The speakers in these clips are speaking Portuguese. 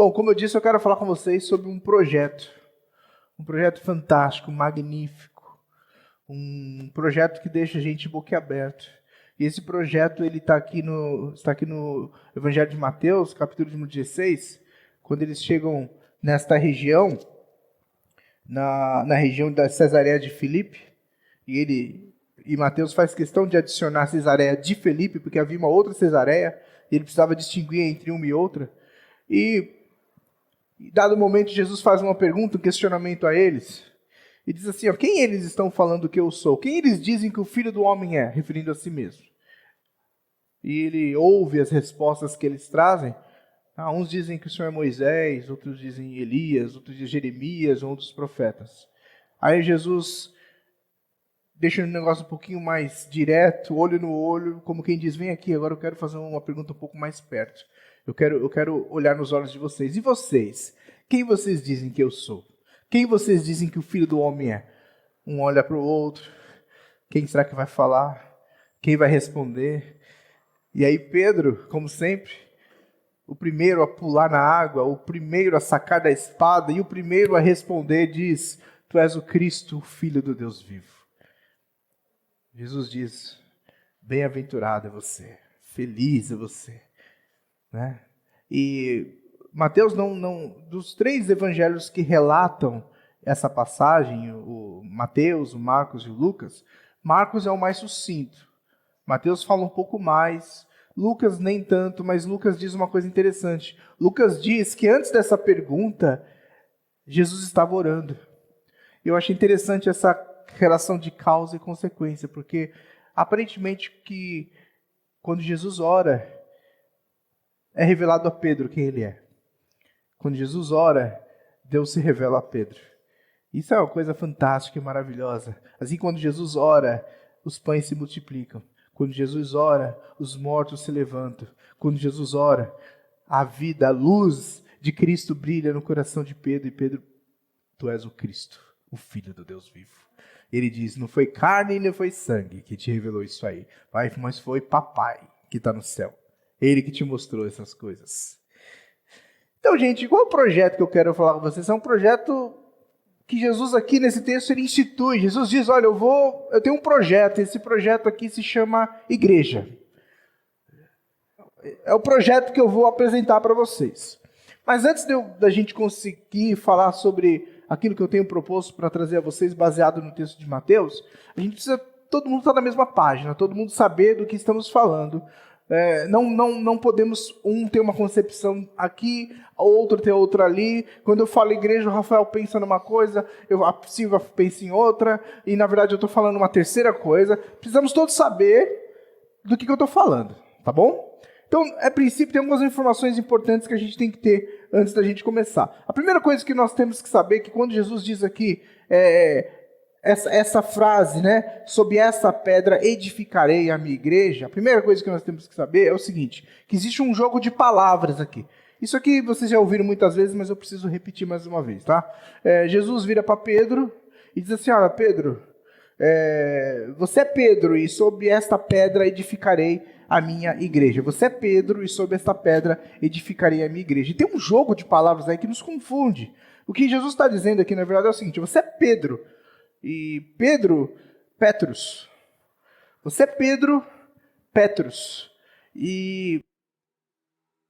Bom, como eu disse, eu quero falar com vocês sobre um projeto fantástico, magnífico, um projeto que deixa a gente boquiaberto. E esse projeto ele está aqui no Evangelho de Mateus, capítulo número 16, quando eles chegam nesta região, na região da Cesareia de Filipe, e Mateus faz questão de adicionar Cesareia de Filipe, porque havia uma outra Cesareia, e ele precisava distinguir entre uma e outra. E dado momento, Jesus faz uma pergunta, um questionamento a eles, e diz assim, quem eles estão falando que eu sou? Quem eles dizem que o Filho do Homem é? Referindo a si mesmo. E ele ouve as respostas que eles trazem. Uns dizem que o Senhor é Moisés, outros dizem Elias, outros dizem Jeremias, outros profetas. Aí Jesus deixa o negócio um pouquinho mais direto, olho no olho, como quem diz, vem aqui, agora eu quero fazer uma pergunta um pouco mais perto. Eu quero olhar nos olhos de vocês. E vocês? Quem vocês dizem que eu sou? Quem vocês dizem que o Filho do Homem é? Um olha para o outro. Quem será que vai falar? Quem vai responder? E aí Pedro, como sempre, o primeiro a pular na água, o primeiro a sacar da espada e o primeiro a responder diz, tu és o Cristo, o Filho do Deus vivo. Jesus diz, bem-aventurado é você, feliz é você. Né? E Mateus, dos três evangelhos que relatam essa passagem, o Mateus, o Marcos e o Lucas, Marcos é o mais sucinto. Mateus fala um pouco mais, Lucas nem tanto, mas Lucas diz uma coisa interessante. Lucas diz que antes dessa pergunta, Jesus estava orando. Eu acho interessante essa relação de causa e consequência, porque aparentemente que quando Jesus ora, é revelado a Pedro quem ele é. Quando Jesus ora, Deus se revela a Pedro. Isso é uma coisa fantástica e maravilhosa. Assim, quando Jesus ora, os pães se multiplicam. Quando Jesus ora, os mortos se levantam. Quando Jesus ora, a vida, a luz de Cristo brilha no coração de Pedro. E Pedro, tu és o Cristo, o Filho do Deus vivo. Ele diz, não foi carne nem foi sangue que te revelou isso aí, mas foi papai que está no céu. Ele que te mostrou essas coisas. Então, gente, qual é o projeto que eu quero falar com vocês? É um projeto que Jesus aqui nesse texto ele institui. Jesus diz, olha, eu tenho um projeto, esse projeto aqui se chama igreja. É o projeto que eu vou apresentar para vocês. Mas antes da gente conseguir falar sobre aquilo que eu tenho proposto para trazer a vocês, baseado no texto de Mateus, a gente precisa, todo mundo estar na mesma página, todo mundo saber do que estamos falando. Não podemos ter uma concepção aqui, outro ter outra ali. Quando eu falo igreja, o Rafael pensa numa coisa, a Silvia pensa em outra, e na verdade eu estou falando uma terceira coisa. Precisamos todos saber do que eu estou falando, tá bom? Então, a princípio, tem algumas informações importantes que a gente tem que ter antes da gente começar. A primeira coisa que nós temos que saber é que quando Jesus diz aqui, essa frase, né, sob essa pedra edificarei a minha igreja, a primeira coisa que nós temos que saber é o seguinte, que existe um jogo de palavras aqui. Isso aqui vocês já ouviram muitas vezes, mas eu preciso repetir mais uma vez, tá? Jesus vira para Pedro e diz assim, olha, Pedro, você é Pedro e sob esta pedra edificarei a minha igreja. Você é Pedro e sob esta pedra edificarei a minha igreja. E tem um jogo de palavras aí que nos confunde. O que Jesus está dizendo aqui, na verdade, é o seguinte, você é Pedro. E Pedro, Petrus. Você é Pedro, Petrus. E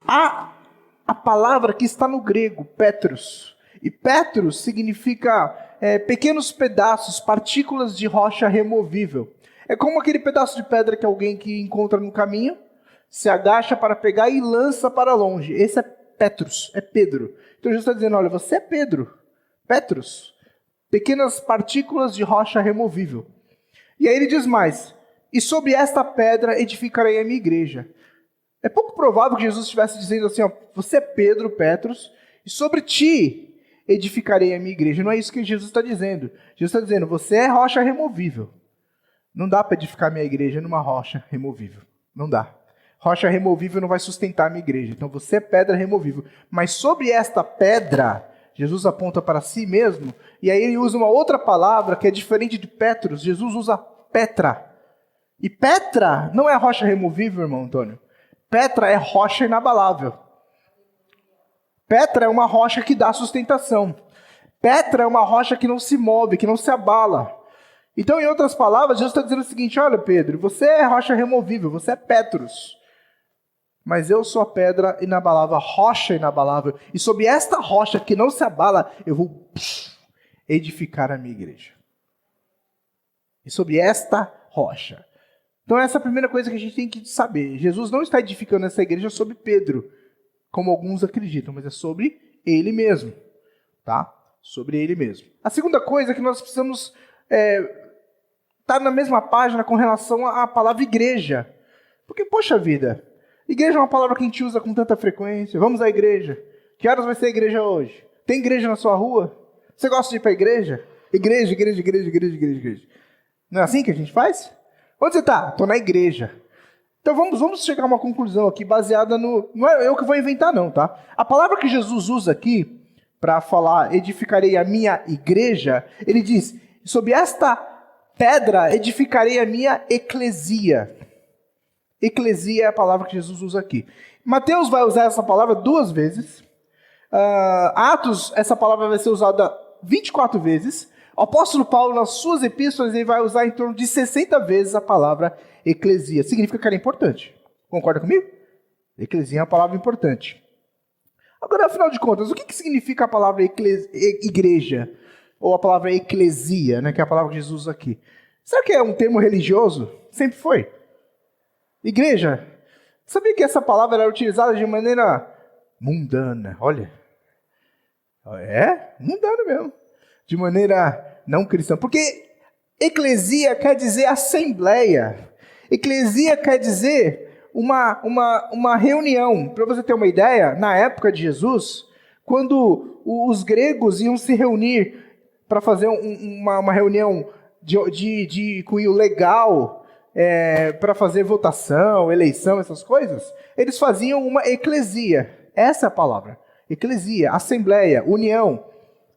a palavra que está no grego, Petrus. E Petrus significa pequenos pedaços, partículas de rocha removível. É como aquele pedaço de pedra que alguém que encontra no caminho, se agacha para pegar e lança para longe. Esse é Petrus, é Pedro. Então Jesus está dizendo, olha, você é Pedro, Petrus. Pequenas partículas de rocha removível. E aí ele diz mais, e sobre esta pedra edificarei a minha igreja. É pouco provável que Jesus estivesse dizendo assim, você é Pedro, Petrus, e sobre ti edificarei a minha igreja. Não é isso que Jesus está dizendo. Jesus está dizendo, você é rocha removível. Não dá para edificar minha igreja numa rocha removível. Não dá. Rocha removível não vai sustentar a minha igreja. Então você é pedra removível. Mas sobre esta pedra, Jesus aponta para si mesmo, e aí ele usa uma outra palavra que é diferente de Petrus. Jesus usa Petra. E Petra não é rocha removível, irmão Antônio. Petra é rocha inabalável. Petra é uma rocha que dá sustentação. Petra é uma rocha que não se move, que não se abala. Então, em outras palavras, Jesus está dizendo o seguinte: olha, Pedro, você é rocha removível, você é Petrus. Mas eu sou a pedra inabalável, a rocha inabalável. E sobre esta rocha que não se abala, eu vou edificar a minha igreja. E sobre esta rocha. Então essa é a primeira coisa que a gente tem que saber. Jesus não está edificando essa igreja sobre Pedro, como alguns acreditam, mas é sobre ele mesmo. Tá? Sobre ele mesmo. A segunda coisa é que nós precisamos estar na mesma página com relação à palavra igreja. Porque, poxa vida, igreja é uma palavra que a gente usa com tanta frequência. Vamos à igreja. Que horas vai ser a igreja hoje? Tem igreja na sua rua? Você gosta de ir para a igreja? Igreja, igreja, igreja, igreja, igreja, igreja. Não é assim que a gente faz? Onde você está? Estou na igreja. Então vamos chegar a uma conclusão aqui baseada no... Não é eu que vou inventar não, tá? A palavra que Jesus usa aqui para falar edificarei a minha igreja, ele diz, sobre esta pedra edificarei a minha eclesia. Eclesia é a palavra que Jesus usa aqui. Mateus vai usar essa palavra 2 vezes. Atos, essa palavra vai ser usada 24 vezes. O apóstolo Paulo, nas suas epístolas, ele vai usar em torno de 60 vezes a palavra eclesia. Significa que ela é importante. Concorda comigo? Eclesia é uma palavra importante. Agora, afinal de contas, o que significa a palavra igreja? Ou a palavra eclesia, né, que é a palavra que Jesus usa aqui? Será que é um termo religioso? Sempre foi. Igreja. Sabia que essa palavra era utilizada de maneira mundana? Olha. Mundana mesmo. De maneira não cristã. Porque eclesia quer dizer assembleia. Eclesia quer dizer uma reunião. Para você ter uma ideia, na época de Jesus, quando os gregos iam se reunir para fazer uma reunião de cunho legal, para fazer votação, eleição, essas coisas, eles faziam uma eclesia. Essa é a palavra. Eclesia, assembleia, união,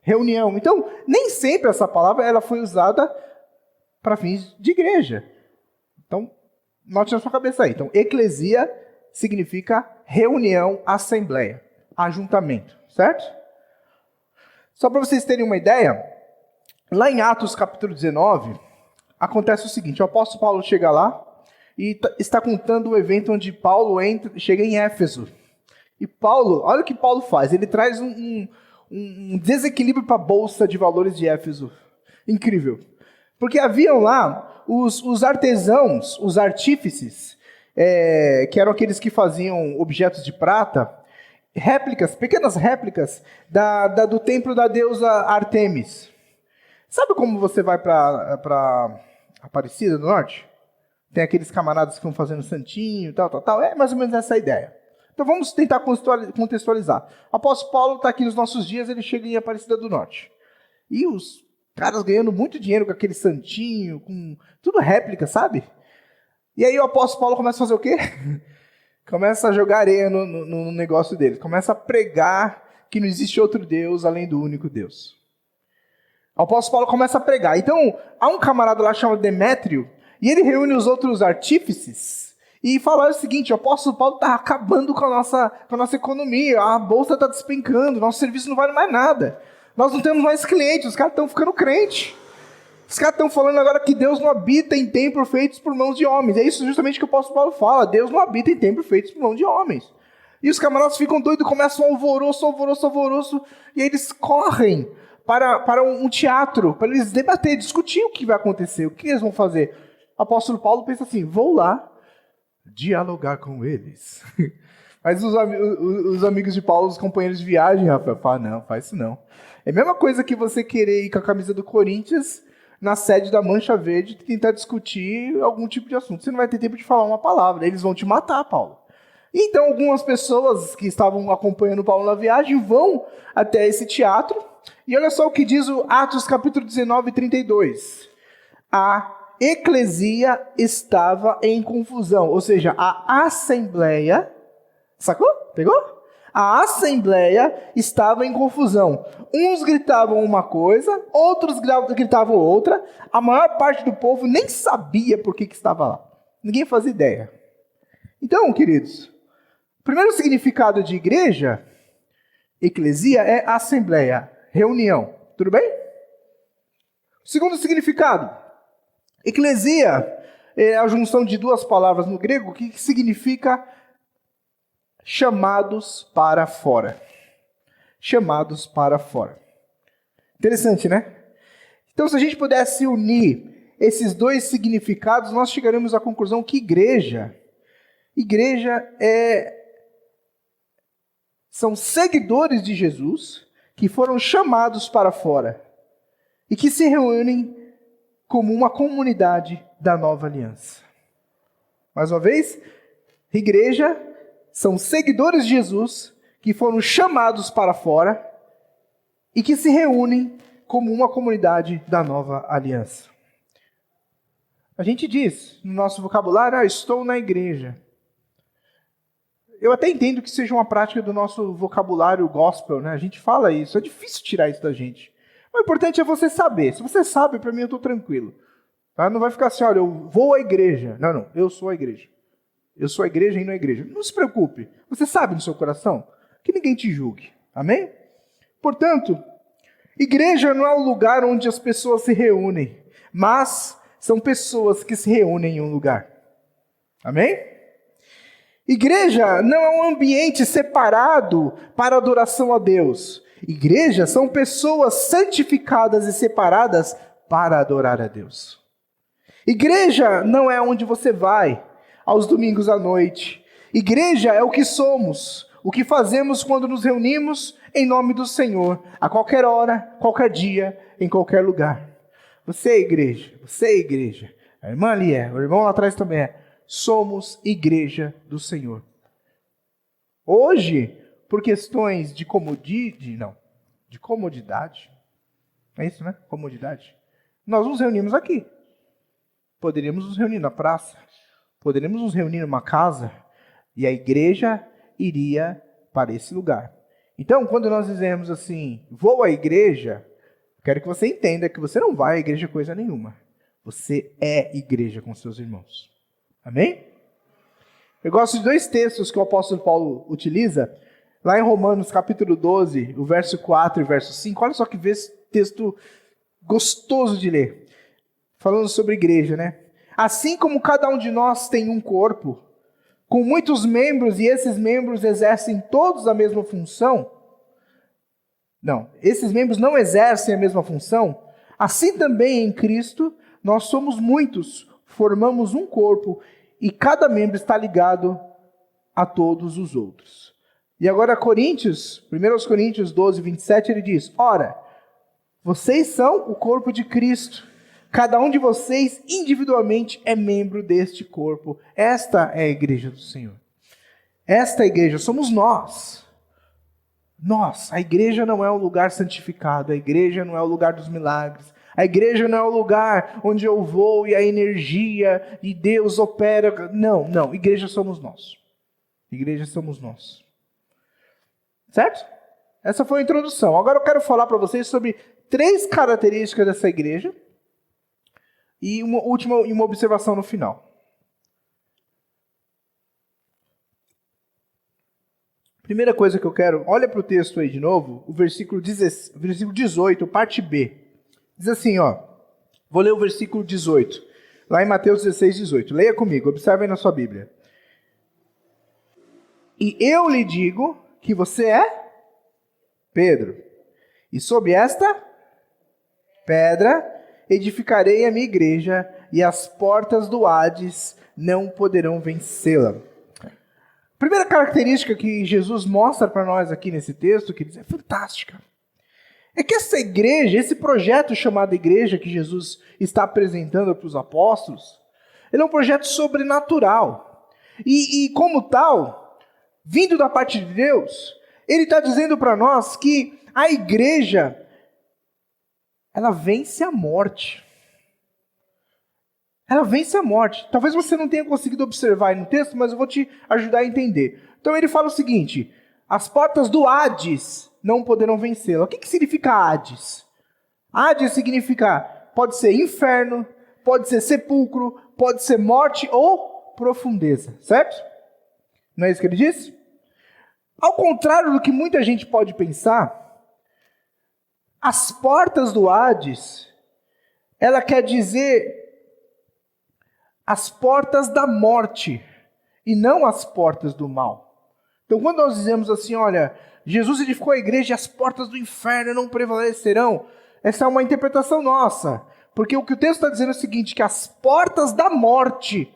reunião. Então, nem sempre essa palavra ela foi usada para fins de igreja. Então, note na sua cabeça aí. Então, eclesia significa reunião, assembleia, ajuntamento, certo? Só para vocês terem uma ideia, lá em Atos capítulo 19, acontece o seguinte: o apóstolo Paulo chega lá e está contando o evento onde Paulo chega em Éfeso. E Paulo, olha o que Paulo faz, ele traz um desequilíbrio para a bolsa de valores de Éfeso. Incrível. Porque haviam lá os artesãos, os artífices, que eram aqueles que faziam objetos de prata, réplicas, pequenas réplicas do templo da deusa Artemis. Sabe como você vai para Aparecida do Norte? Tem aqueles camaradas que estão fazendo santinho, tal. É mais ou menos essa a ideia. Então vamos tentar contextualizar. O apóstolo Paulo está aqui nos nossos dias, ele chega em Aparecida do Norte. E os caras ganhando muito dinheiro com aquele santinho, com tudo réplica, sabe? E aí o apóstolo Paulo começa a fazer o quê? Começa a jogar areia no negócio dele. Começa a pregar que não existe outro Deus além do único Deus. O apóstolo Paulo começa a pregar. Então, há um camarada lá chamado Demétrio, e ele reúne os outros artífices e fala o seguinte: o apóstolo Paulo está acabando com a nossa economia, a bolsa está despencando, nosso serviço não vale mais nada. Nós não temos mais clientes, os caras estão ficando crentes. Os caras estão falando agora que Deus não habita em templos feitos por mãos de homens. É isso justamente que o apóstolo Paulo fala: Deus não habita em templos feitos por mãos de homens. E os camaradas ficam doidos, começam um alvoroço, e aí eles correm para um teatro, para eles debater, discutir o que vai acontecer, o que eles vão fazer. O apóstolo Paulo pensa assim: vou lá dialogar com eles. Mas os amigos de Paulo, os companheiros de viagem, Rafael, falam: não, faz isso não. É a mesma coisa que você querer ir com a camisa do Corinthians na sede da Mancha Verde e tentar discutir algum tipo de assunto. Você não vai ter tempo de falar uma palavra, eles vão te matar, Paulo. Então, algumas pessoas que estavam acompanhando Paulo na viagem vão até esse teatro, e olha só o que diz o Atos capítulo 19, 32. A eclesia estava em confusão, ou seja, a assembleia, sacou? Pegou? A assembleia estava em confusão. Uns gritavam uma coisa, outros gritavam outra. A maior parte do povo nem sabia por que estava lá. Ninguém fazia ideia. Então, queridos, o primeiro significado de igreja Eclesia é assembleia, reunião. Tudo bem? Segundo significado. Eclesia é a junção de duas palavras no grego que significa chamados para fora. Chamados para fora. Interessante, né? Então, se a gente pudesse unir esses dois significados, nós chegaremos à conclusão que igreja são seguidores de Jesus que foram chamados para fora e que se reúnem como uma comunidade da nova aliança. Mais uma vez, igreja são seguidores de Jesus que foram chamados para fora e que se reúnem como uma comunidade da nova aliança. A gente diz no nosso vocabulário, estou na igreja. Eu até entendo que seja uma prática do nosso vocabulário gospel, né? A gente fala isso, é difícil tirar isso da gente. O importante é você saber. Se você sabe, para mim eu estou tranquilo. Tá? Não vai ficar assim, olha, eu vou à igreja. Não, eu sou a igreja. Eu sou a igreja e não a igreja. Não se preocupe. Você sabe no seu coração que ninguém te julgue. Amém? Portanto, igreja não é o lugar onde as pessoas se reúnem, mas são pessoas que se reúnem em um lugar. Amém? Igreja não é um ambiente separado para adoração a Deus. Igreja são pessoas santificadas e separadas para adorar a Deus. Igreja não é onde você vai aos domingos à noite. Igreja é o que somos, o que fazemos quando nos reunimos em nome do Senhor, a qualquer hora, qualquer dia, em qualquer lugar. Você é igreja. A irmã ali é, o irmão lá atrás também é. Somos igreja do Senhor. Hoje, por questões de comodidade, é isso, né? Comodidade. Nós nos reunimos aqui. Poderíamos nos reunir na praça, poderíamos nos reunir numa casa, e a igreja iria para esse lugar. Então, quando nós dizemos assim, vou à igreja, quero que você entenda que você não vai à igreja coisa nenhuma. Você é igreja com seus irmãos. Amém? Eu gosto de dois textos que o apóstolo Paulo utiliza, lá em Romanos capítulo 12, o verso 4 e o verso 5. Olha só que texto gostoso de ler. Falando sobre igreja, né? Assim como cada um de nós tem um corpo, com muitos membros, e esses membros exercem todos a mesma função. Não, esses membros não exercem a mesma função. Assim também em Cristo, nós somos muitos, formamos um corpo, e cada membro está ligado a todos os outros. E agora 1 Coríntios 12, 27, ele diz, ora, vocês são o corpo de Cristo. Cada um de vocês individualmente é membro deste corpo. Esta é a igreja do Senhor. Esta igreja somos nós. Nós. A igreja não é um lugar santificado. A igreja não é o lugar dos milagres. A igreja não é o lugar onde eu vou e a energia e Deus opera. Não. Igreja somos nós. Igreja somos nós. Certo? Essa foi a introdução. Agora eu quero falar para vocês sobre 3 características dessa igreja. E uma observação no final. Primeira coisa que eu quero, olha para o texto aí de novo, o versículo 18, parte B. Diz assim, ó, vou ler o versículo 18, lá em Mateus 16, 18. Leia comigo, observe aí na sua Bíblia. E eu lhe digo que você é Pedro, e sob esta pedra edificarei a minha igreja, e as portas do Hades não poderão vencê-la. Primeira característica que Jesus mostra para nós aqui nesse texto, que é fantástica, é que essa igreja, esse projeto chamado igreja que Jesus está apresentando para os apóstolos, ele é um projeto sobrenatural. E como tal, vindo da parte de Deus, ele está dizendo para nós que a igreja, ela vence a morte. Ela vence a morte. Talvez você não tenha conseguido observar aí no texto, mas eu vou te ajudar a entender. Então ele fala o seguinte, as portas do Hades não poderão vencê-la. O que significa Hades? Hades significa, pode ser inferno, pode ser sepulcro, pode ser morte ou profundeza, certo? Não é isso que ele diz? Ao contrário do que muita gente pode pensar, as portas do Hades, ela quer dizer as portas da morte e não as portas do mal. Então, quando nós dizemos assim, olha, Jesus edificou a igreja e as portas do inferno não prevalecerão, essa é uma interpretação nossa. Porque o que o texto está dizendo é o seguinte, que as portas da morte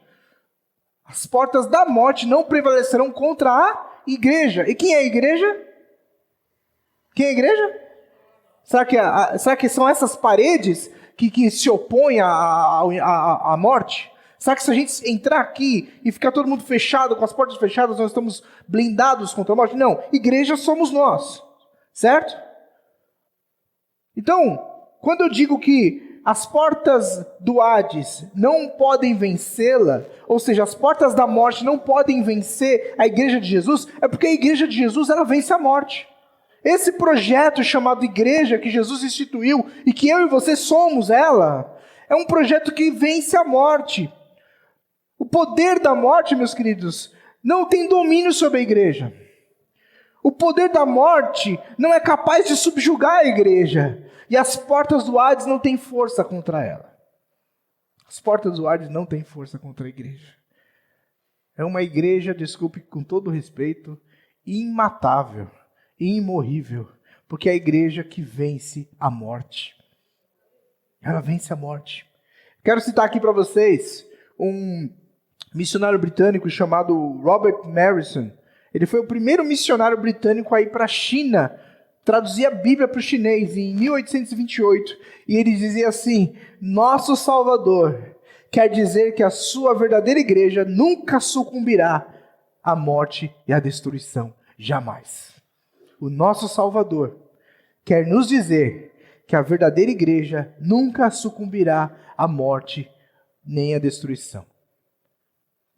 não prevalecerão contra a igreja. E quem é a igreja? Quem é a igreja? Será que são essas paredes que se opõem à morte? Será que se a gente entrar aqui e ficar todo mundo fechado, com as portas fechadas, nós estamos blindados contra a morte? Não, igreja somos nós, certo? Então, quando eu digo que as portas do Hades não podem vencê-la, ou seja, as portas da morte não podem vencer a igreja de Jesus, é porque a igreja de Jesus, ela vence a morte. Esse projeto chamado igreja que Jesus instituiu e que eu e você somos ela, é um projeto que vence a morte. O poder da morte, meus queridos, não tem domínio sobre a igreja. O poder da morte não é capaz de subjugar a igreja. E as portas do Hades não têm força contra ela. As portas do Hades não têm força contra a igreja. É uma igreja, desculpe com todo respeito, imatável, imorrível, porque é a igreja que vence a morte. Ela vence a morte. Quero citar aqui para vocês um missionário britânico chamado Robert Marrison. Ele foi o primeiro missionário britânico a ir para a China, traduzir a Bíblia para o chinês em 1828. E ele dizia assim: nosso Salvador quer dizer que a sua verdadeira igreja nunca sucumbirá à morte e à destruição. Jamais. O nosso Salvador quer nos dizer que a verdadeira igreja nunca sucumbirá à morte nem à destruição.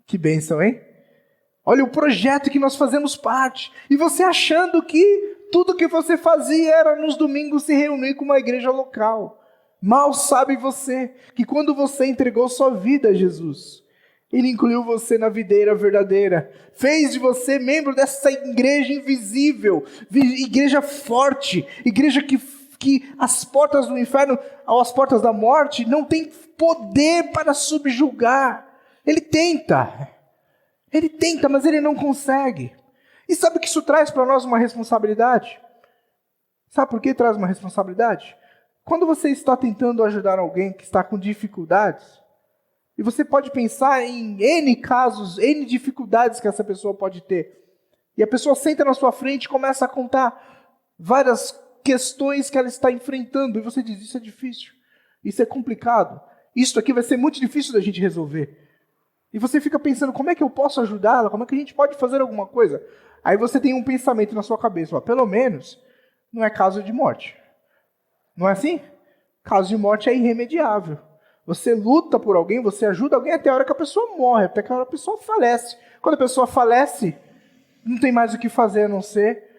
Que bênção, hein? Olha o projeto que nós fazemos parte. E você achando que tudo que você fazia era nos domingos se reunir com uma igreja local. Mal sabe você que quando você entregou sua vida a Jesus, Ele incluiu você na videira verdadeira. Fez de você membro dessa igreja invisível, igreja forte, igreja que as portas do inferno, ou as portas da morte, não tem poder para subjugar. Ele tenta, mas ele não consegue. E sabe que isso traz para nós uma responsabilidade? Sabe por que traz uma responsabilidade? Quando você está tentando ajudar alguém que está com dificuldades, e você pode pensar em N casos, N dificuldades que essa pessoa pode ter, e a pessoa senta na sua frente e começa a contar várias questões que ela está enfrentando, e você diz, isso é difícil, isso é complicado, isso aqui vai ser muito difícil da gente resolver. E você fica pensando, como é que eu posso ajudá-la? Como é que a gente pode fazer alguma coisa? Aí você tem um pensamento na sua cabeça, ó, pelo menos não é caso de morte. Não é assim? Caso de morte é irremediável. Você luta por alguém, você ajuda alguém até a hora que a pessoa morre, até a hora que a pessoa falece. Quando a pessoa falece, não tem mais o que fazer a não ser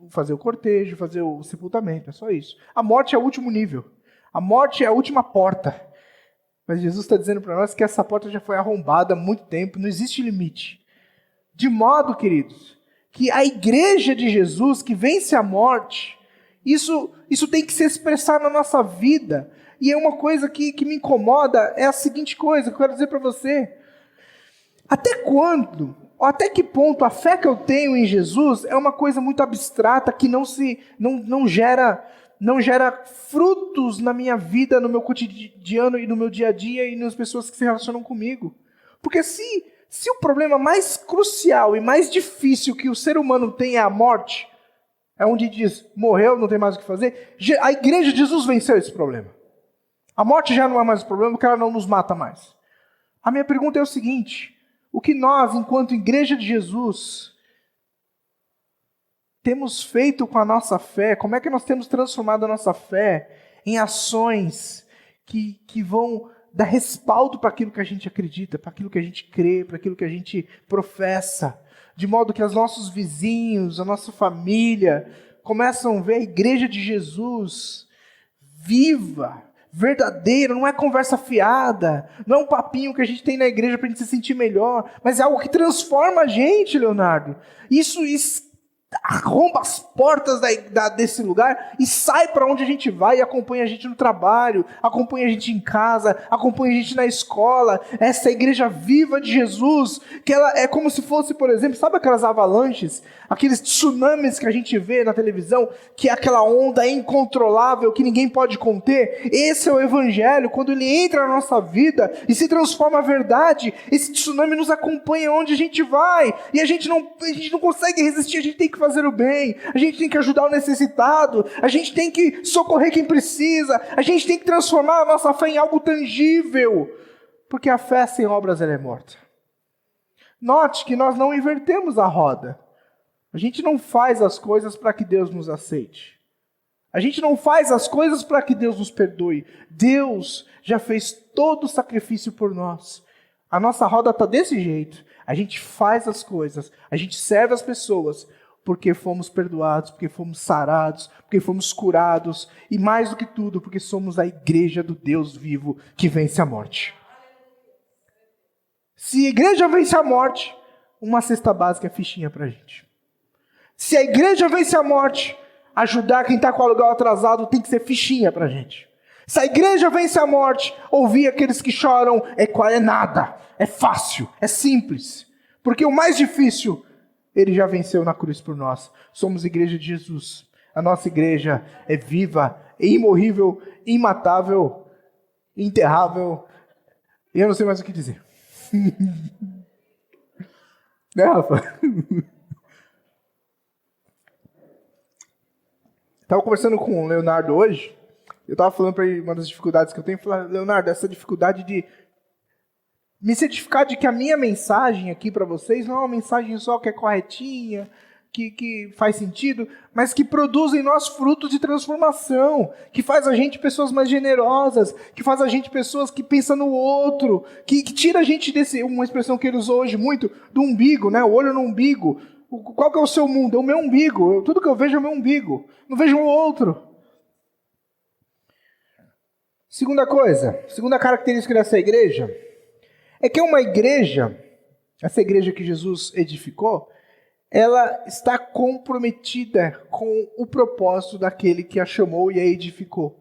fazer o cortejo, fazer o sepultamento, é só isso. A morte é o último nível. A morte é a última porta. Mas Jesus está dizendo para nós que essa porta já foi arrombada há muito tempo, não existe limite. De modo, queridos, que a igreja de Jesus, que vence a morte, isso tem que se expressar na nossa vida. E é uma coisa que me incomoda, é a seguinte coisa que eu quero dizer para você. Até quando, ou até que ponto a fé que eu tenho em Jesus é uma coisa muito abstrata, que não gera frutos na minha vida, no meu cotidiano e no meu dia a dia e nas pessoas que se relacionam comigo. Porque se o problema mais crucial e mais difícil que o ser humano tem é a morte, é onde diz, morreu, não tem mais o que fazer, a igreja de Jesus venceu esse problema. A morte já não é mais o problema porque ela não nos mata mais. A minha pergunta é o seguinte, o que nós, enquanto igreja de Jesus, temos feito com a nossa fé, como é que nós temos transformado a nossa fé em ações que vão dar respaldo para aquilo que a gente acredita, para aquilo que a gente crê, para aquilo que a gente professa, de modo que os nossos vizinhos, a nossa família, começam a ver a igreja de Jesus viva, verdadeiro, não é conversa fiada, não é um papinho que a gente tem na igreja para a gente se sentir melhor, mas é algo que transforma a gente, Leonardo. Isso arromba as portas desse lugar e sai para onde a gente vai e acompanha a gente no trabalho, acompanha a gente em casa, acompanha a gente na escola. Essa igreja viva de Jesus, que ela é como se fosse, por exemplo, sabe aquelas avalanches, aqueles tsunamis que a gente vê na televisão, que é aquela onda incontrolável que ninguém pode conter? Esse é o evangelho. Quando ele entra na nossa vida e se transforma a verdade, esse tsunami nos acompanha onde a gente vai, e a gente não consegue resistir. A gente tem que fazer o bem, a gente tem que ajudar o necessitado, a gente tem que socorrer quem precisa, a gente tem que transformar a nossa fé em algo tangível, porque a fé sem obras ela é morta. Note que nós não invertemos a roda. A gente não faz as coisas para que Deus nos aceite. A gente não faz as coisas para que Deus nos perdoe. Deus já fez todo o sacrifício por nós. A nossa roda está desse jeito. A gente faz as coisas, a gente serve as pessoas, porque fomos perdoados, porque fomos sarados, porque fomos curados, e mais do que tudo, porque somos a igreja do Deus vivo que vence a morte. Se a igreja vence a morte, uma cesta básica é fichinha pra gente. Se a igreja vence a morte, ajudar quem está com o aluguel atrasado tem que ser fichinha pra gente. Se a igreja vence a morte, ouvir aqueles que choram é nada, é fácil, é simples. Porque o mais difícil, ele já venceu na cruz por nós. Somos igreja de Jesus. A nossa igreja é viva, é imorrível, imatável, enterrável. E eu não sei mais o que dizer. Né, Rafa? Estava conversando com o Leonardo hoje. Eu estava falando para ele uma das dificuldades que eu tenho. Eu falei, Leonardo, essa dificuldade de me certificar de que a minha mensagem aqui para vocês não é uma mensagem só que é corretinha, que faz sentido, mas que produz em nós frutos de transformação, que faz a gente pessoas mais generosas, que faz a gente pessoas que pensam no outro, que tira a gente desse, uma expressão que ele usou hoje muito, do umbigo, né? O olho no umbigo. Qual que é o seu mundo? É o meu umbigo. Tudo que eu vejo é o meu umbigo. Não vejo o outro. Segunda coisa, segunda característica dessa igreja, é que é uma igreja, essa igreja que Jesus edificou, ela está comprometida com o propósito daquele que a chamou e a edificou.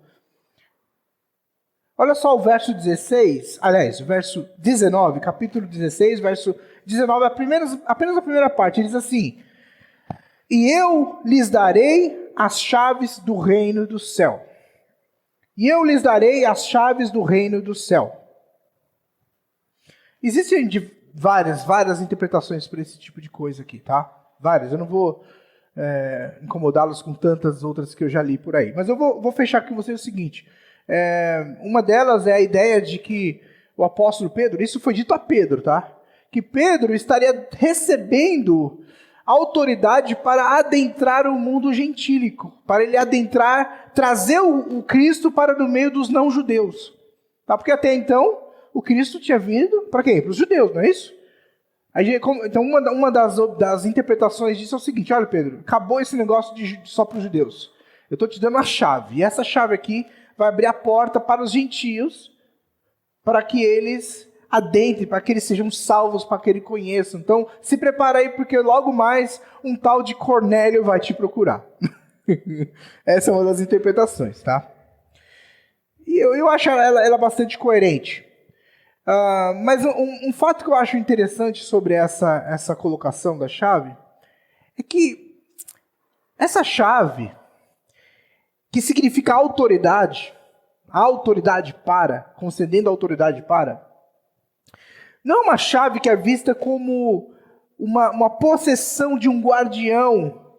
Olha só o verso 16, aliás, o verso 19, capítulo 16, verso 19, apenas a primeira parte, ele diz assim: e eu lhes darei as chaves do reino do céu. E eu lhes darei as chaves do reino do céu. Existem várias interpretações para esse tipo de coisa aqui, tá? Várias. Eu não vou incomodá-los com tantas outras que eu já li por aí. Mas eu vou fechar com vocês o seguinte. Uma delas é a ideia de que o apóstolo Pedro, isso foi dito a Pedro, tá? Que Pedro estaria recebendo autoridade para adentrar o mundo gentílico, para ele adentrar, trazer o Cristo para no meio dos não-judeus. Tá? Porque até então, o Cristo tinha vindo para quem? Para os judeus, não é isso? Então, uma das interpretações disso é o seguinte: olha, Pedro, acabou esse negócio só para os judeus. Eu estou te dando a chave, e essa chave aqui vai abrir a porta para os gentios, para que eles adentrem, para que eles sejam salvos, para que eles conheçam. Então, se prepara aí, porque logo mais um tal de Cornélio vai te procurar. Essa é uma das interpretações, tá? E eu acho ela bastante coerente. Mas um fato que eu acho interessante sobre essa colocação da chave é que essa chave, que significa autoridade, concedendo autoridade para, não é uma chave que é vista como uma possessão de um guardião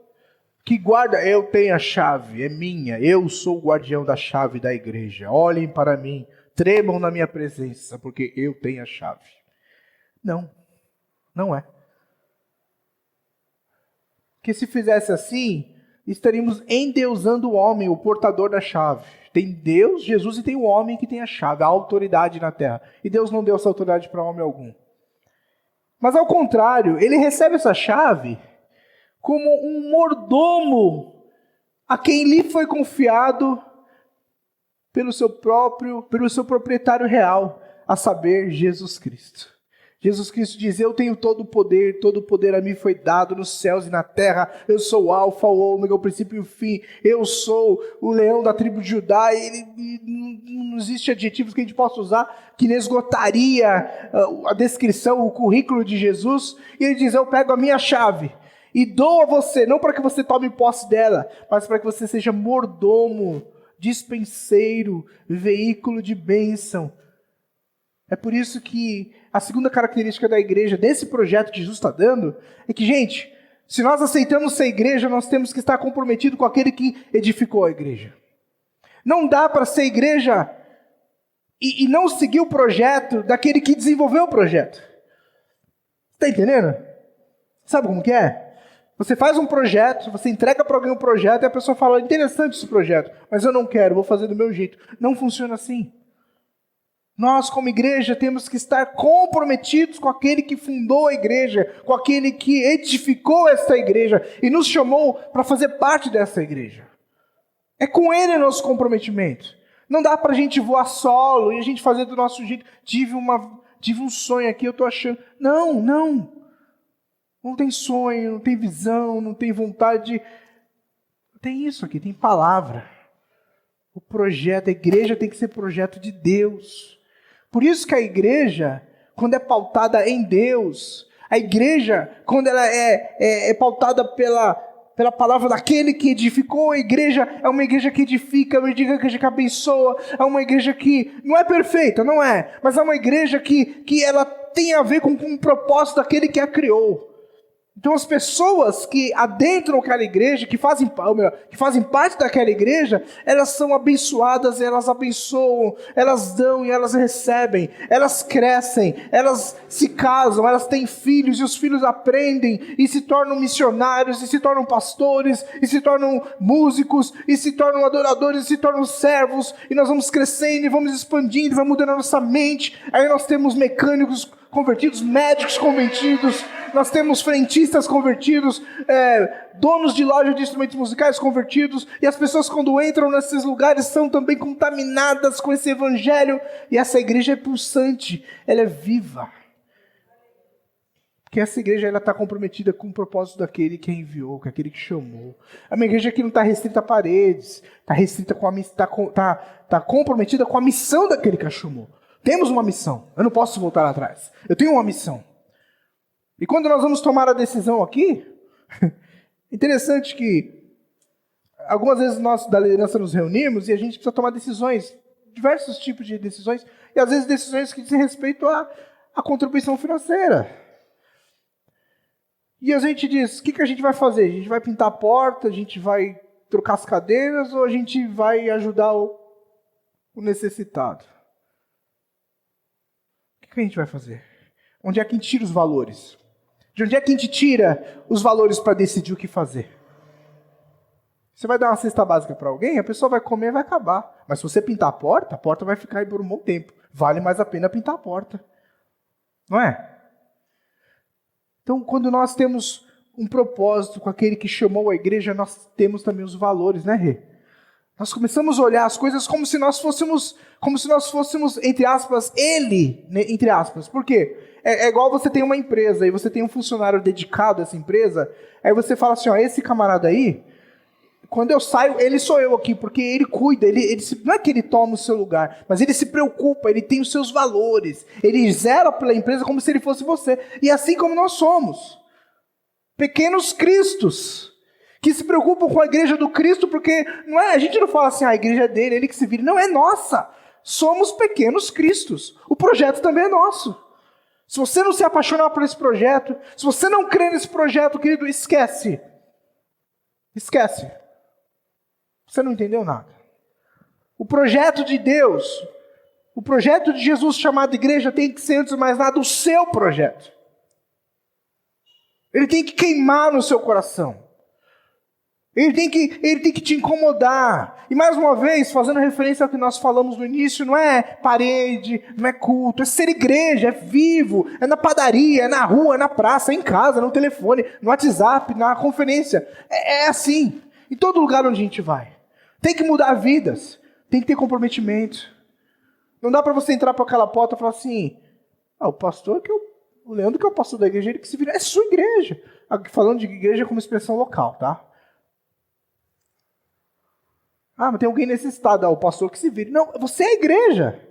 que guarda, eu tenho a chave, é minha, eu sou o guardião da chave da igreja, olhem para mim, tremam na minha presença, porque eu tenho a chave. Não é. Porque se fizesse assim, estaríamos endeusando o homem, o portador da chave. Tem Deus, Jesus, e tem o homem que tem a chave, a autoridade na terra. E Deus não deu essa autoridade para homem algum. Mas ao contrário, ele recebe essa chave como um mordomo a quem lhe foi confiado pelo seu proprietário real, a saber, Jesus Cristo. Jesus Cristo diz, eu tenho todo o poder a mim foi dado nos céus e na terra, eu sou o alfa, o ômega, o princípio e o fim, eu sou o leão da tribo de Judá, não existe adjetivos que a gente possa usar que esgotaria a descrição, o currículo de Jesus, e ele diz, eu pego a minha chave e dou a você, não para que você tome posse dela, mas para que você seja mordomo, dispenseiro, veículo de bênção. É por isso que a segunda característica da igreja, desse projeto que Jesus está dando, é que, gente, se nós aceitamos ser igreja, nós temos que estar comprometido com aquele que edificou a igreja. Não dá para ser igreja e não seguir o projeto daquele que desenvolveu o projeto. Está entendendo? Sabe como que é? Você faz um projeto, você entrega para alguém um projeto e a pessoa fala, interessante esse projeto, mas eu não quero, vou fazer do meu jeito. Não funciona assim. Nós, como igreja, temos que estar comprometidos com aquele que fundou a igreja, com aquele que edificou essa igreja e nos chamou para fazer parte dessa igreja. É com ele nosso comprometimento. Não dá para a gente voar solo e a gente fazer do nosso jeito. Tive um sonho aqui, eu estou achando. Não. Não tem sonho, não tem visão, não tem vontade. Tem isso aqui, tem palavra. O projeto, a igreja tem que ser projeto de Deus. Por isso que a igreja, quando é pautada em Deus, a igreja, quando ela é pautada pela palavra daquele que edificou, a igreja é uma igreja que edifica, é uma igreja que abençoa, é uma igreja que não é perfeita, não é, mas é uma igreja que ela tem a ver com o propósito daquele que a criou. Então as pessoas que adentram aquela igreja, que fazem parte daquela igreja, elas são abençoadas, elas abençoam, elas dão e elas recebem, elas crescem, elas se casam, elas têm filhos e os filhos aprendem e se tornam missionários, e se tornam pastores, e se tornam músicos, e se tornam adoradores, e se tornam servos, e nós vamos crescendo e vamos expandindo, vamos mudando a nossa mente, aí nós temos mecânicos convertidos, médicos convertidos, nós temos frentistas convertidos, donos de loja de instrumentos musicais convertidos, e as pessoas quando entram nesses lugares são também contaminadas com esse evangelho, e essa igreja é pulsante, ela é viva, porque essa igreja está comprometida com o propósito daquele que a enviou, com aquele que chamou. É uma igreja que não está restrita a paredes, está restrita está comprometida com a missão daquele que a chamou. Temos uma missão, eu não posso voltar atrás, eu tenho uma missão. E quando nós vamos tomar a decisão aqui, interessante que algumas vezes nós da liderança nos reunimos e a gente precisa tomar decisões, diversos tipos de decisões, e às vezes decisões que dizem respeito à contribuição financeira. E a gente diz, o que a gente vai fazer? A gente vai pintar a porta, a gente vai trocar as cadeiras ou a gente vai ajudar o necessitado? O que a gente vai fazer? Onde é que a gente tira os valores? De onde é que a gente tira os valores para decidir o que fazer? Você vai dar uma cesta básica para alguém, a pessoa vai comer e vai acabar. Mas se você pintar a porta vai ficar aí por um bom tempo. Vale mais a pena pintar a porta. Não é? Então, quando nós temos um propósito com aquele que chamou a igreja, nós temos também os valores, né, Rê? Nós começamos a olhar as coisas como se nós fôssemos, entre aspas, ele, né, entre aspas. Por quê? É igual você tem uma empresa e você tem um funcionário dedicado a essa empresa, aí você fala assim, ó, esse camarada aí, quando eu saio, ele sou eu aqui, porque ele cuida, não é que ele toma o seu lugar, mas ele se preocupa, ele tem os seus valores, ele zela pela empresa como se ele fosse você. E assim como nós somos, pequenos cristos, que se preocupam com a igreja do Cristo, porque não é, a gente não fala assim, a igreja é dele, ele que se vira. Não, é nossa. Somos pequenos cristos. O projeto também é nosso. Se você não se apaixonar por esse projeto, se você não crer nesse projeto, querido, esquece. Esquece. Você não entendeu nada. O projeto de Deus, o projeto de Jesus chamado igreja tem que ser, antes de mais nada, o seu projeto. Ele tem que queimar no seu coração. Ele tem que te incomodar. E mais uma vez, fazendo referência ao que nós falamos no início, não é parede, não é culto, é ser igreja, é vivo, é na padaria, é na rua, é na praça, é em casa, no telefone, no WhatsApp, na conferência. É assim, em todo lugar onde a gente vai. Tem que mudar vidas, Tem que ter comprometimento. Não dá para você entrar por aquela porta e falar assim, o pastor o Leandro que é o pastor da igreja, ele que se vira, é sua igreja. Falando de igreja como expressão local, tá? Mas tem alguém necessitado, o pastor que se vira. Não, você é a igreja.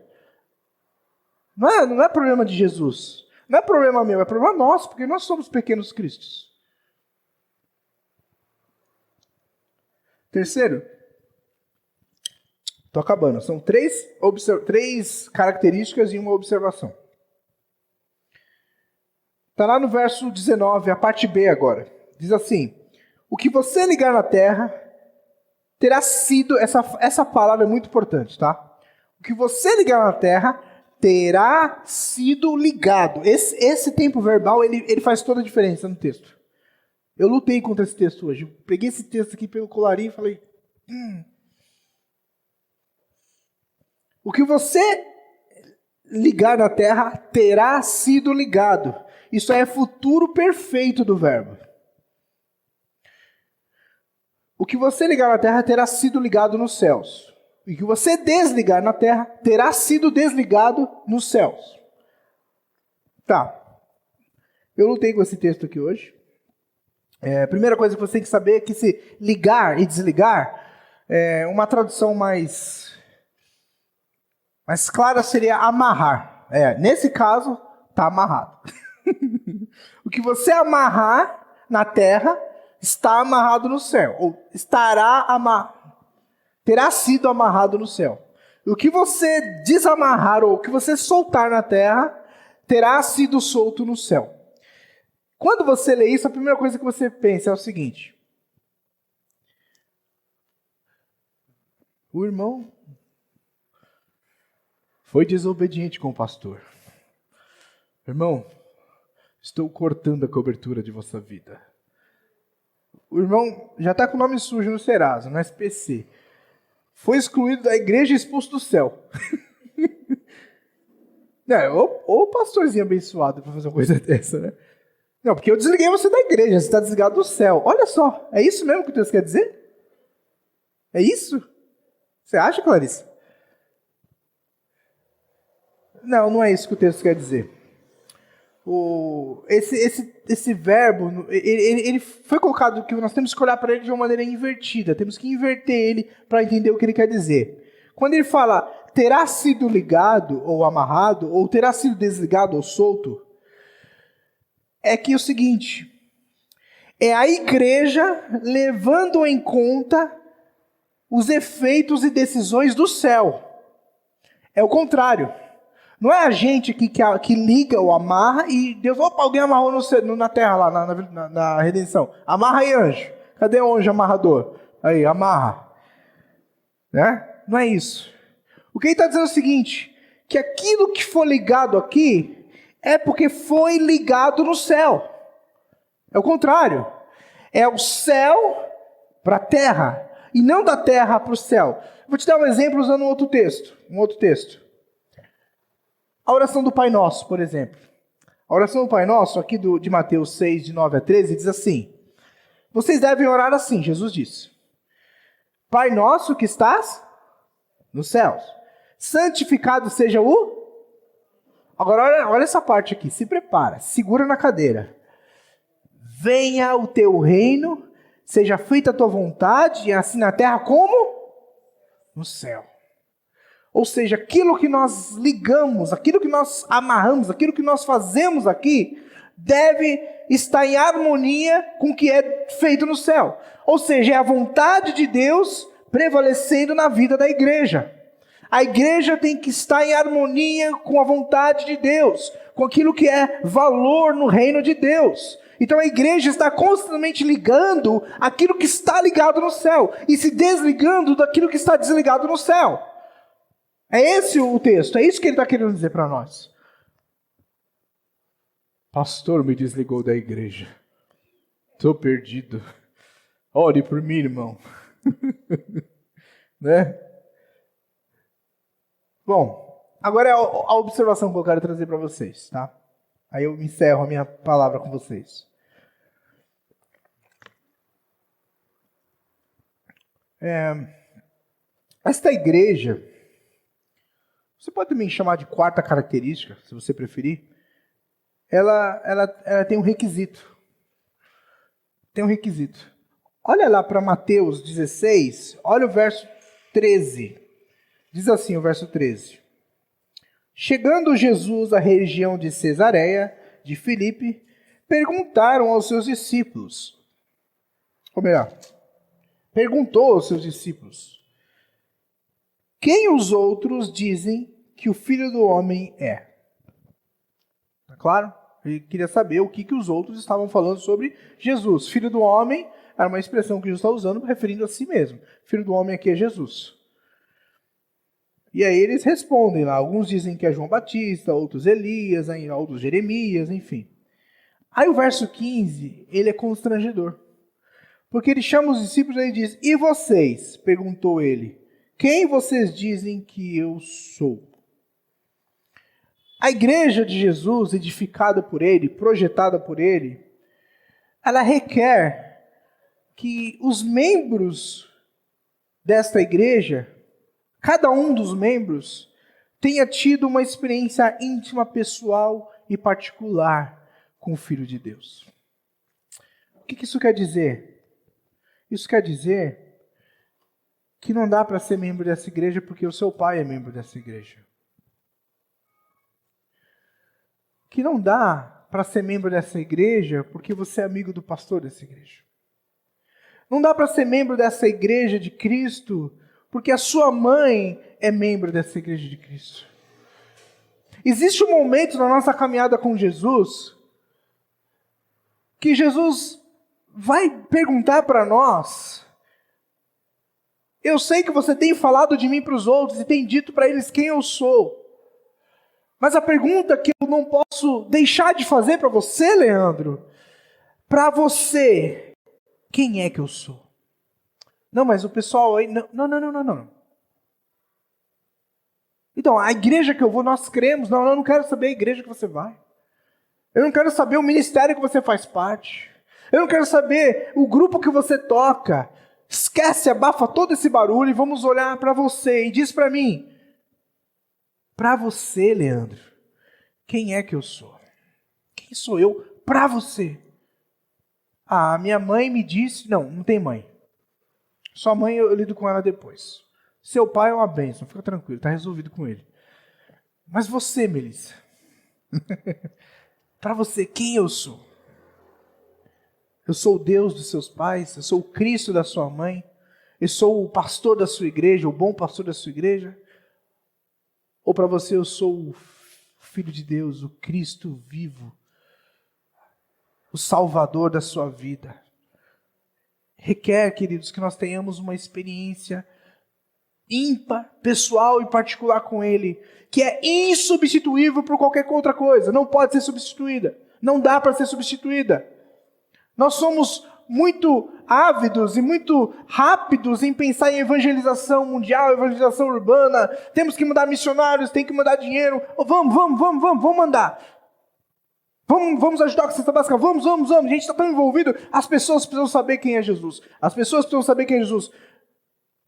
Não é problema de Jesus. Não é problema meu, é problema nosso, porque nós somos pequenos cristos. Terceiro, estou acabando. São três características e uma observação. Está lá no verso 19, a parte B agora. Diz assim, o que você ligar na terra terá sido, essa palavra é muito importante, tá? O que você ligar na terra terá sido ligado. Esse tempo verbal, ele faz toda a diferença no texto. Eu lutei contra esse texto hoje. Eu peguei esse texto aqui pelo colarinho e falei... O que você ligar na terra terá sido ligado. Isso é futuro perfeito do verbo. O que você ligar na terra terá sido ligado nos céus. E o que você desligar na terra terá sido desligado nos céus. Tá. Eu lutei com esse texto aqui hoje. A primeira coisa que você tem que saber é que se ligar e desligar, uma tradução mais clara seria amarrar. Nesse caso, está amarrado. O que você amarrar na terra está amarrado no céu. Ou terá sido amarrado no céu. O que você desamarrar ou o que você soltar na terra terá sido solto no céu. Quando você lê isso, a primeira coisa que você pensa é o seguinte. O irmão foi desobediente com o pastor. Irmão, estou cortando a cobertura de vossa vida. O irmão já está com o nome sujo no Serasa, no SPC. Foi excluído da igreja e expulso do céu. Ou pastorzinho abençoado para fazer uma coisa dessa, né? Não, porque eu desliguei você da igreja, você está desligado do céu. Olha só, é isso mesmo que Deus quer dizer? É isso? Você acha, Clarice? Não é isso que o texto quer dizer. Esse verbo, ele foi colocado que nós temos que olhar para ele de uma maneira invertida. Temos que inverter ele para entender o que ele quer dizer. Quando ele fala terá sido ligado ou amarrado, ou terá sido desligado ou solto, é que é o seguinte, é a igreja levando em conta os efeitos e decisões do céu. É o contrário. Não é a gente que liga ou amarra e Deus, alguém amarrou na terra lá, na redenção. Amarra aí, anjo. Cadê o anjo amarrador? Aí, amarra. Né? Não é isso. O que ele está dizendo é o seguinte, que aquilo que for ligado aqui é porque foi ligado no céu. É o contrário. É o céu para a terra e não da terra para o céu. Vou te dar um exemplo usando um outro texto. A oração do Pai Nosso, por exemplo. A oração do Pai Nosso, aqui de Mateus 6, de 9 a 13, diz assim, vocês devem orar assim, Jesus disse, Pai Nosso que estás nos céus, santificado seja o... Agora olha essa parte aqui, se prepara, segura na cadeira. Venha o teu reino, seja feita a tua vontade, assim na terra como no céu. Ou seja, aquilo que nós ligamos, aquilo que nós amarramos, aquilo que nós fazemos aqui, deve estar em harmonia com o que é feito no céu. Ou seja, é a vontade de Deus prevalecendo na vida da igreja. A igreja tem que estar em harmonia com a vontade de Deus, com aquilo que é valor no reino de Deus. Então a igreja está constantemente ligando aquilo que está ligado no céu e se desligando daquilo que está desligado no céu. É esse o texto, é isso que ele está querendo dizer para nós. Pastor me desligou da igreja. Estou perdido. Ore por mim, irmão. Né? Bom, agora é a observação que eu quero trazer para vocês, tá? Aí eu encerro a minha palavra com vocês. Esta igreja, você pode também chamar de quarta característica, se você preferir, ela tem um requisito. Tem um requisito. Olha lá para Mateus 16, olha o verso 13. Diz assim o verso 13. Chegando Jesus à região de Cesareia, de Filipe, perguntaram aos seus discípulos, ou melhor, perguntou aos seus discípulos, quem os outros dizem que o Filho do Homem é? Tá claro? Ele queria saber o que os outros estavam falando sobre Jesus. Filho do Homem era uma expressão que Jesus está usando, referindo a si mesmo. Filho do Homem aqui é Jesus. E aí eles respondem lá. Alguns dizem que é João Batista, outros Elias, outros Jeremias, enfim. Aí o verso 15, ele é constrangedor. Porque ele chama os discípulos e ele diz, e vocês? Perguntou ele. Quem vocês dizem que eu sou? A igreja de Jesus, edificada por ele, projetada por ele, ela requer que os membros desta igreja, cada um dos membros, tenha tido uma experiência íntima, pessoal e particular com o Filho de Deus. O que isso quer dizer? Isso quer dizer que não dá para ser membro dessa igreja porque o seu pai é membro dessa igreja. Que não dá para ser membro dessa igreja porque você é amigo do pastor dessa igreja. Não dá para ser membro dessa igreja de Cristo porque a sua mãe é membro dessa igreja de Cristo. Existe um momento na nossa caminhada com Jesus que Jesus vai perguntar para nós, eu sei que você tem falado de mim para os outros e tem dito para eles quem eu sou. Mas a pergunta que eu não posso deixar de fazer para você, Leandro, para você, quem é que eu sou? Não, mas o pessoal aí, não. Então, a igreja que eu vou, nós cremos. Não, eu não quero saber a igreja que você vai. Eu não quero saber o ministério que você faz parte. Eu não quero saber o grupo que você toca. Esquece, abafa todo esse barulho e vamos olhar para você. E diz para mim, para você, Leandro, quem é que eu sou? Quem sou eu para você? Ah, minha mãe me disse... Não tem mãe. Sua mãe eu lido com ela depois. Seu pai é uma bênção, fica tranquilo, está resolvido com ele. Mas você, Melissa, para você, quem eu sou? Eu sou o Deus dos seus pais, eu sou o Cristo da sua mãe, eu sou o pastor da sua igreja, o bom pastor da sua igreja? Ou para você eu sou o Filho de Deus, o Cristo vivo, o Salvador da sua vida? Requer, queridos, que nós tenhamos uma experiência ímpar, pessoal e particular com Ele, que é insubstituível por qualquer outra coisa, não pode ser substituída, não dá para ser substituída. Nós somos muito ávidos e muito rápidos em pensar em evangelização mundial, evangelização urbana, temos que mandar missionários, tem que mandar dinheiro, vamos mandar. Vamos ajudar com a cesta básica, vamos, a gente está tão envolvido, as pessoas precisam saber quem é Jesus, as pessoas precisam saber quem é Jesus.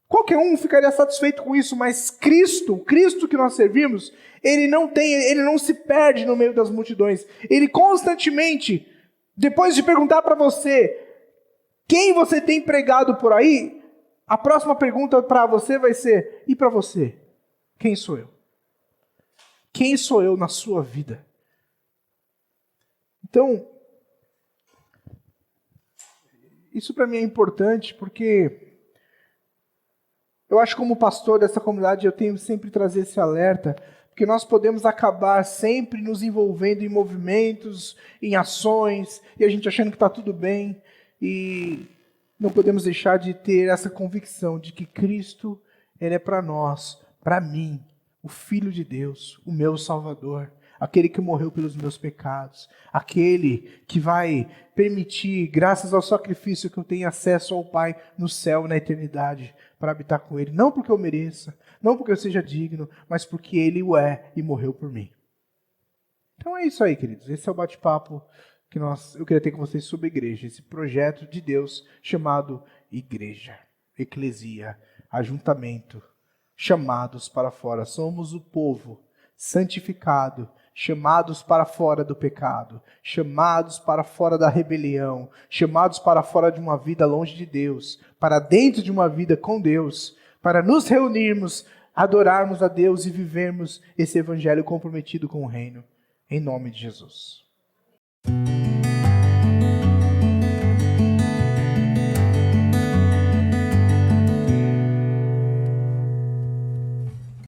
Qualquer um ficaria satisfeito com isso, mas Cristo, o Cristo que nós servimos, ele não se perde no meio das multidões, ele constantemente, depois de perguntar para você, quem você tem pregado por aí, a próxima pergunta para você vai ser, e para você? Quem sou eu? Quem sou eu na sua vida? Então, isso para mim é importante porque eu acho que como pastor dessa comunidade eu tenho sempre trazer esse alerta, porque nós podemos acabar sempre nos envolvendo em movimentos, em ações, e a gente achando que está tudo bem, e não podemos deixar de ter essa convicção de que Cristo, Ele é para nós, para mim, o Filho de Deus, o meu Salvador, aquele que morreu pelos meus pecados, aquele que vai permitir, graças ao sacrifício, que eu tenha acesso ao Pai no céu, na eternidade, para habitar com Ele, não porque eu mereça, não porque eu seja digno, mas porque Ele o é e morreu por mim. Então é isso aí, queridos, esse é o bate-papo que eu queria ter com vocês sobre a igreja, esse projeto de Deus chamado igreja, eclesia, ajuntamento, chamados para fora. Somos o povo santificado, chamados para fora do pecado, chamados para fora da rebelião, chamados para fora de uma vida longe de Deus, para dentro de uma vida com Deus, para nos reunirmos, adorarmos a Deus e vivermos esse evangelho comprometido com o reino. Em nome de Jesus.